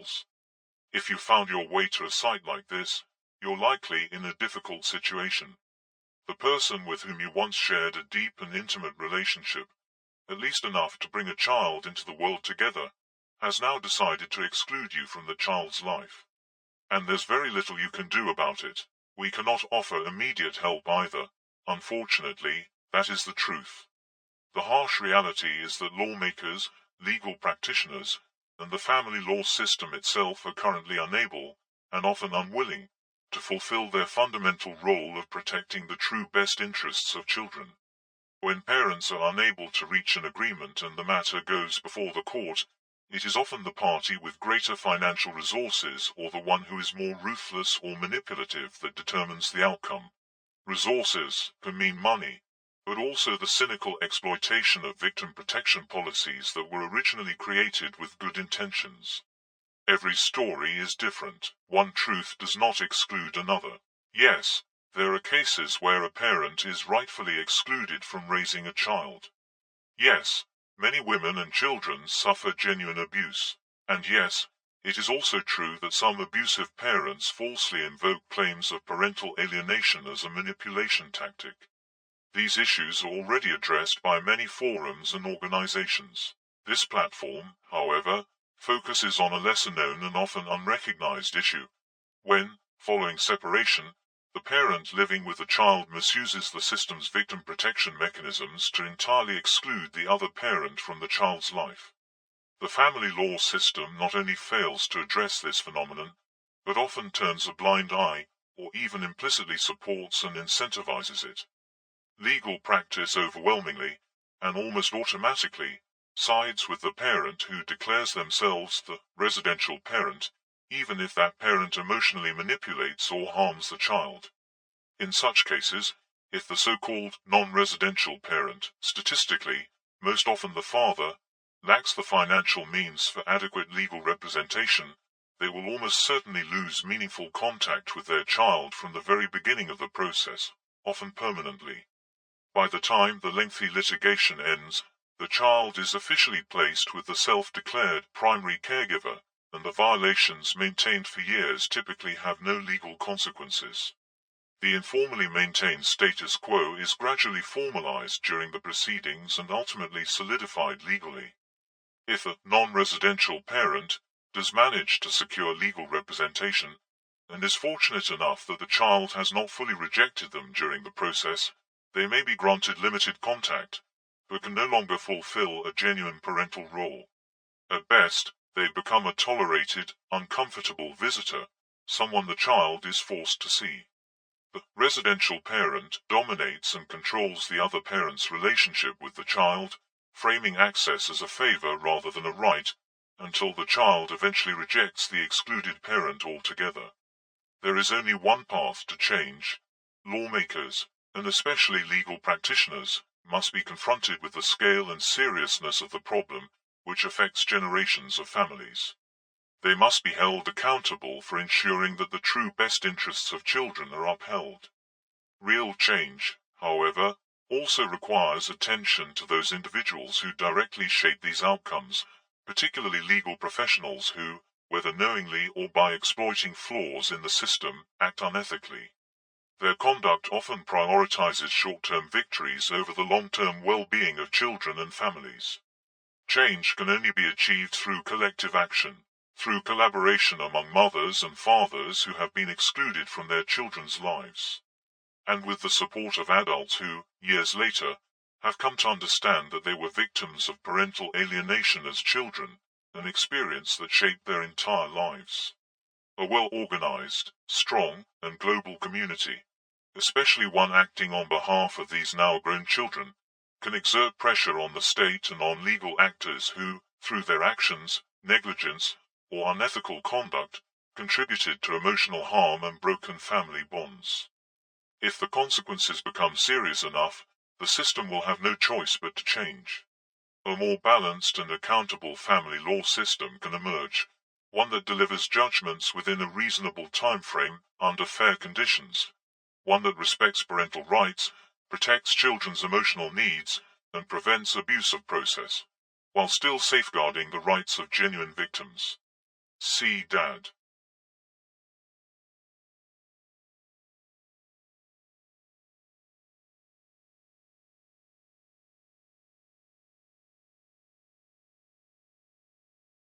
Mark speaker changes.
Speaker 1: individuals. If you found your way to a site like this, you're likely in a difficult situation. The person with whom you once shared a deep and intimate relationship, at least enough to bring a child into the world together, has now decided to exclude you from the child's life. And there's very little you can do about it. We cannot offer immediate help either. Unfortunately, that is the truth. The harsh reality is that lawmakers, legal practitioners, and the family law system itself are currently unable, and often unwilling, to fulfill their fundamental role of protecting the true best interests of children. When parents are unable to reach an agreement and the matter goes before the court, it is often the party with greater financial resources or the one who is more ruthless or manipulative that determines the outcome. Resources can mean money, but also the cynical exploitation of victim protection policies that were originally created with good intentions. Every story is different. One truth does not exclude another. Yes, there are cases where a parent is rightfully excluded from raising a child. Yes, many women and children suffer genuine abuse. And yes, it is also true that some abusive parents falsely invoke claims of parental alienation as a manipulation tactic. These issues are already addressed by many forums and organizations. This platform, however, focuses on a lesser-known and often unrecognized issue. When, following separation, the parent living with the child misuses the system's victim protection mechanisms to entirely exclude the other parent from the child's life. The family law system not only fails to address this phenomenon, but often turns a blind eye, or even implicitly supports and incentivizes it. Legal practice overwhelmingly, and almost automatically, sides with the parent who declares themselves the residential parent, even if that parent emotionally manipulates or harms the child. In such cases, if the so-called non-residential parent, statistically, most often the father, lacks the financial means for adequate legal representation, they will almost certainly lose meaningful contact with their child from the very beginning of the process, often permanently. By the time the lengthy litigation ends, the child is officially placed with the self-declared primary caregiver, and the violations maintained for years typically have no legal consequences. The informally maintained status quo is gradually formalized during the proceedings and ultimately solidified legally. If a non-residential parent does manage to secure legal representation, and is fortunate enough that the child has not fully rejected them during the process, they may be granted limited contact, but can no longer fulfill a genuine parental role. At best, they become a tolerated, uncomfortable visitor, someone the child is forced to see. The residential parent dominates and controls the other parent's relationship with the child, framing access as a favor rather than a right, until the child eventually rejects the excluded parent altogether. There is only one path to change. Lawmakers, and especially legal practitioners, must be confronted with the scale and seriousness of the problem, which affects generations of families. They must be held accountable for ensuring that the true best interests of children are upheld. Real change, however, also requires attention to those individuals who directly shape these outcomes, particularly legal professionals who, whether knowingly or by exploiting flaws in the system, act unethically. Their conduct often prioritizes short-term victories over the long-term well-being of children and families. Change can only be achieved through collective action, through collaboration among mothers and fathers who have been excluded from their children's lives, and with the support of adults who, years later, have come to understand that they were victims of parental alienation as children, an experience that shaped their entire lives. A well-organized, strong, and global community, especially one acting on behalf of these now-grown children, can exert pressure on the state and on legal actors who, through their actions, negligence, or unethical conduct, contributed to emotional harm and broken family bonds. If the consequences become serious enough, the system will have no choice but to change. A more balanced and accountable family law system can emerge, one that delivers judgments within a reasonable time frame under fair conditions, one that respects parental rights, protects children's emotional needs, and prevents abuse of process, while still safeguarding the rights of genuine victims. See Dad.